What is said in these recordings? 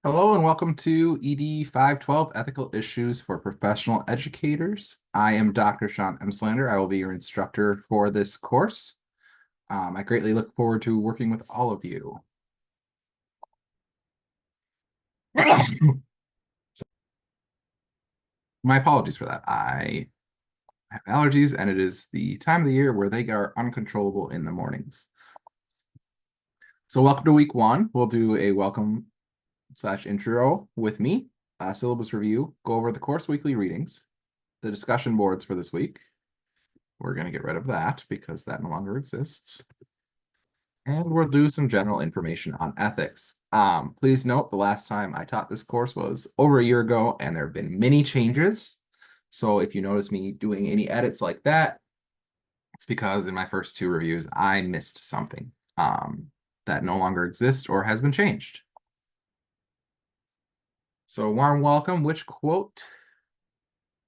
Hello and welcome to ED 512 Ethical Issues for Professional Educators. I am Dr. Sean Emslander. I will be your instructor for this course. I greatly look forward to working with all of you. My apologies for that. I have allergies and it is the time of the year where they are uncontrollable in the mornings. So welcome to week one. We'll do a welcome/intro with me, syllabus review, go over the course weekly readings, the discussion boards for this week. We're going to get rid of that because that no longer exists. And we'll do some general information on ethics. Please note the last time I taught this course was over a year ago, and there have been many changes. So if you notice me doing any edits like that, it's because in my first two reviews, I missed something that no longer exists or has been changed. So warm welcome. Which quote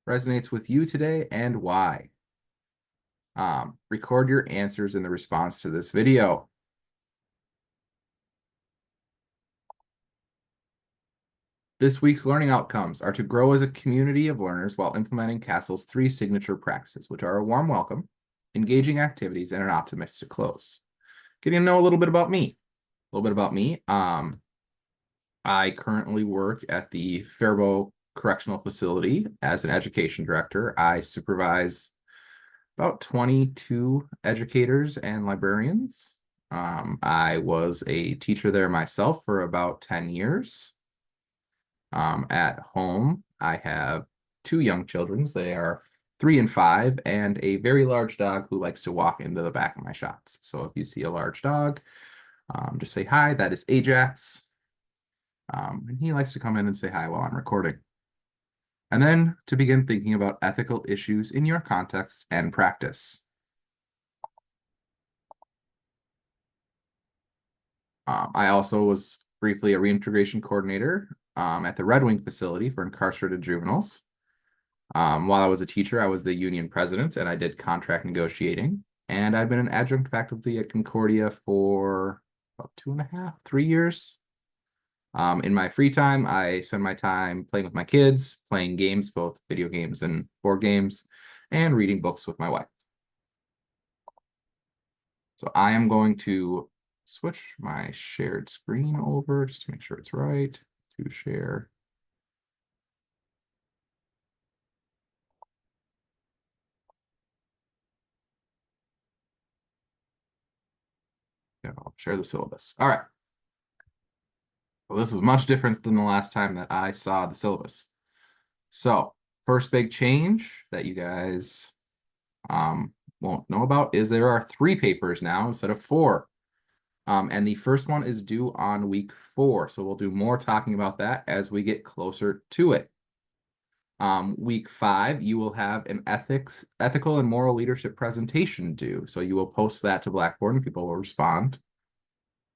resonates with you today and why? Record your answers in the response to this video. This week's learning outcomes are to grow as a community of learners while implementing CASEL's 3 signature practices, which are a warm welcome, engaging activities, and an optimistic close. Getting to know a little bit about me. I currently work at the Faribault Correctional Facility as an education director. I supervise about 22 educators and librarians. I was a teacher there myself for about 10 years. At home, I have 2 young children. They are 3 and 5, and a very large dog who likes to walk into the back of my shots. So if you see a large dog, just say hi. That is Ajax. And he likes to come in and say hi while I'm recording. And then to begin thinking about ethical issues in your context and practice. I also was briefly a reintegration coordinator at the Red Wing facility for incarcerated juveniles. While I was a teacher, I was the union president and I did contract negotiating. And I've been an adjunct faculty at Concordia for about 2.5, 3 years. In my free time, I spend my time playing with my kids, playing games, both video games and board games, and reading books with my wife. So I am going to switch my shared screen over just to make sure it's right. To share. Yeah, I'll share the syllabus. All right. Well, this is much different than the last time that I saw the syllabus. So first big change that you guys won't know about is there are 3 papers now instead of 4. And the first one is due on week 4. So we'll do more talking about that as we get closer to it. Week 5, you will have an ethical and moral leadership presentation due. So you will post that to Blackboard and people will respond.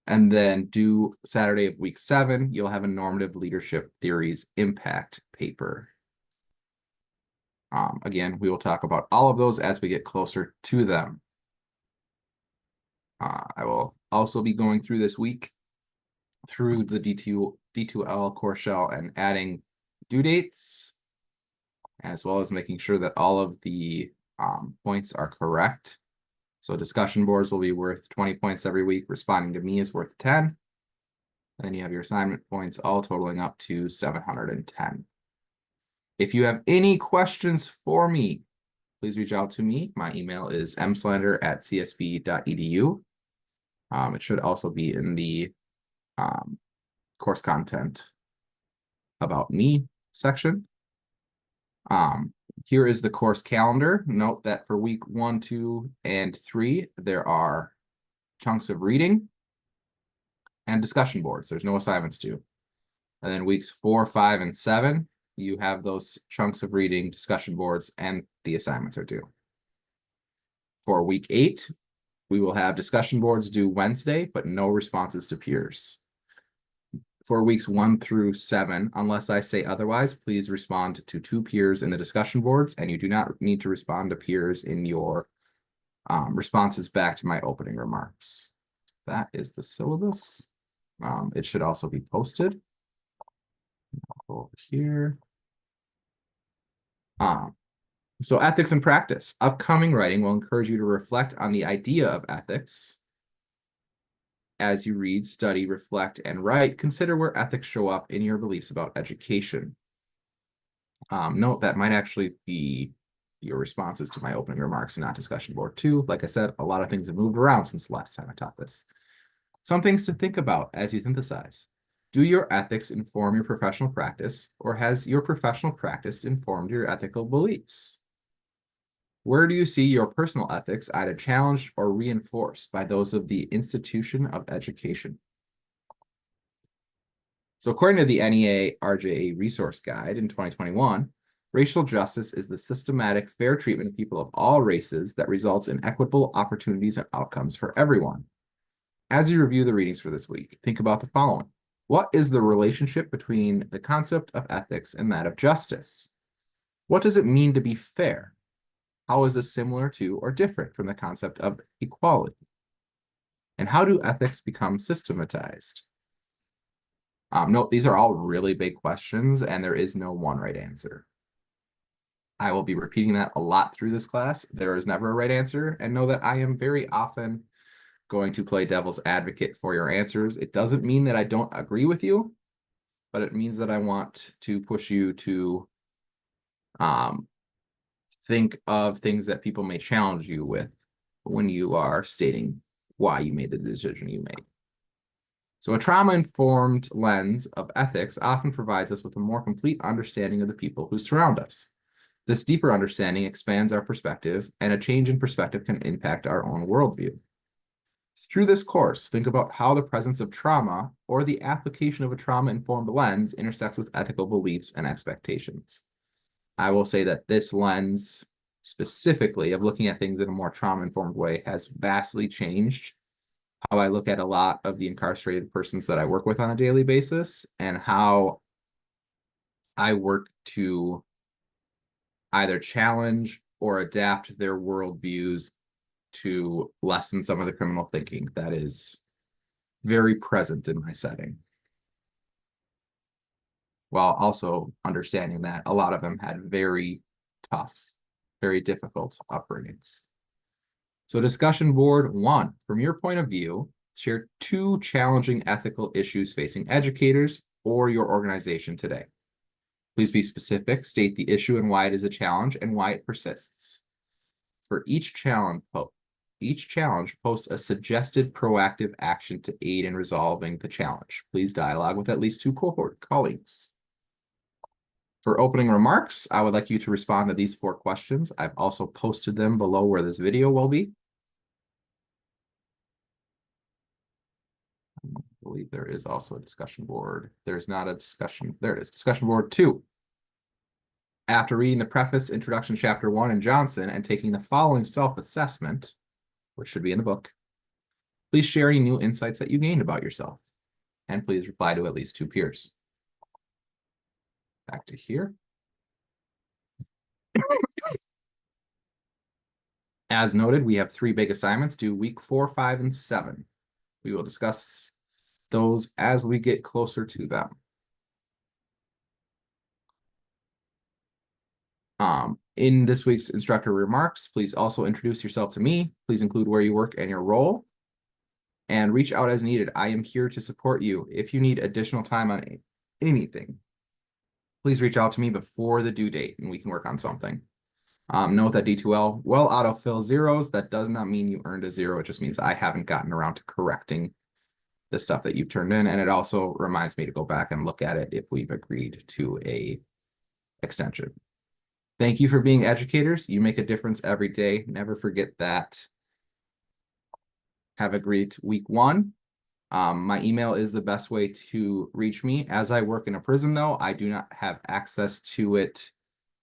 And then due Saturday of week 7, you'll have a normative leadership theories impact paper. Again, we will talk about all of those as we get closer to them. I will also be going through this week through the D2L core shell and adding due dates, as well as making sure that all of the points are correct. So discussion boards will be worth 20 points every week. Responding to me is worth 10. And then you have your assignment points all totaling up to 710. If you have any questions for me, please reach out to me. My email is mslander@csb.edu. It should also be in the course content about me section. Here is the course calendar. Note that for week 1, 2, and 3, there are chunks of reading and discussion boards. There's no assignments due. And then weeks 4, 5, and 7, you have those chunks of reading, discussion boards, and the assignments are due. For week 8, we will have discussion boards due Wednesday, but no responses to peers. For weeks 1 through 7, unless I say otherwise, please respond to 2 peers in the discussion boards, and you do not need to respond to peers in your responses back to my opening remarks. That is the syllabus. It should also be posted. Over here. So ethics and practice. Upcoming writing will encourage you to reflect on the idea of ethics. As you read, study, reflect, and write, consider where ethics show up in your beliefs about education. Note that might actually be your responses to my opening remarks and not discussion board 2. Like I said, a lot of things have moved around since the last time I taught this. Some things to think about as you synthesize. Do your ethics inform your professional practice, or has your professional practice informed your ethical beliefs? Where do you see your personal ethics either challenged or reinforced by those of the institution of education? So according to the NEA RJA Resource Guide in 2021, racial justice is the systematic fair treatment of people of all races that results in equitable opportunities and outcomes for everyone. As you review the readings for this week, think about the following. What is the relationship between the concept of ethics and that of justice? What does it mean to be fair? How is this similar to or different from the concept of equality? And how do ethics become systematized? Note, these are all really big questions, and there is no one right answer. I will be repeating that a lot through this class. There is never a right answer, and know that I am very often going to play devil's advocate for your answers. It doesn't mean that I don't agree with you, but it means that I want to push you to think of things that people may challenge you with when you are stating why you made the decision you made. So a trauma-informed lens of ethics often provides us with a more complete understanding of the people who surround us. This deeper understanding expands our perspective, and a change in perspective can impact our own worldview. Through this course, think about how the presence of trauma or the application of a trauma-informed lens intersects with ethical beliefs and expectations. I will say that this lens, specifically of looking at things in a more trauma-informed way, has vastly changed how I look at a lot of the incarcerated persons that I work with on a daily basis, and how I work to either challenge or adapt their worldviews to lessen some of the criminal thinking that is very present in my setting, while also understanding that a lot of them had very tough, very difficult upbringings. So discussion board 1, from your point of view, share 2 challenging ethical issues facing educators or your organization today. Please be specific, state the issue and why it is a challenge and why it persists. For each challenge, post a suggested proactive action to aid in resolving the challenge. Please dialogue with at least 2 cohort colleagues. For opening remarks, I would like you to respond to these 4 questions. I've also posted them below where this video will be. I believe there is also a discussion board. There's not a discussion. There it is. Discussion board 2. After reading the preface, introduction, chapter 1 in Johnson, and taking the following self-assessment, which should be in the book, please share any new insights that you gained about yourself. And please reply to at least 2 peers. Back to here. As noted, we have 3 big assignments due week 4, 5, and 7. We will discuss those as we get closer to them. In this week's instructor remarks, please also introduce yourself to me. Please include where you work and your role. And reach out as needed. I am here to support you. If you need additional time on anything, please reach out to me before the due date and we can work on something. Note that D2L will autofill zeros. That does not mean you earned a 0. It just means I haven't gotten around to correcting the stuff that you've turned in. And it also reminds me to go back and look at it if we've agreed to a extension. Thank you for being educators. You make a difference every day. Never forget that. Have a great week 1. My email is the best way to reach me. As I work in a prison, though, I do not have access to it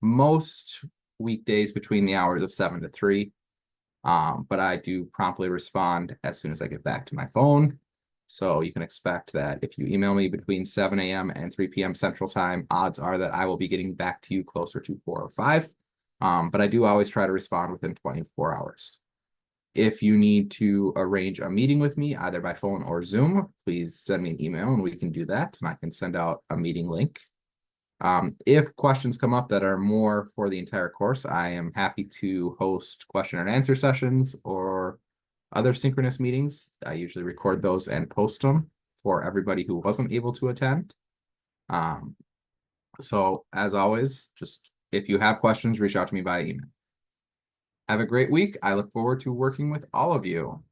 most weekdays between the hours of 7 to 3. But I do promptly respond as soon as I get back to my phone. So you can expect that if you email me between 7 a.m. and 3 p.m. Central Time, odds are that I will be getting back to you closer to 4 or 5. But I do always try to respond within 24 hours. If you need to arrange a meeting with me, either by phone or Zoom, please send me an email and we can do that. And I can send out a meeting link. If questions come up that are more for the entire course, I am happy to host question and answer sessions or other synchronous meetings. I usually record those and post them for everybody who wasn't able to attend. So as always, just if you have questions, reach out to me by email. Have a great week. I look forward to working with all of you.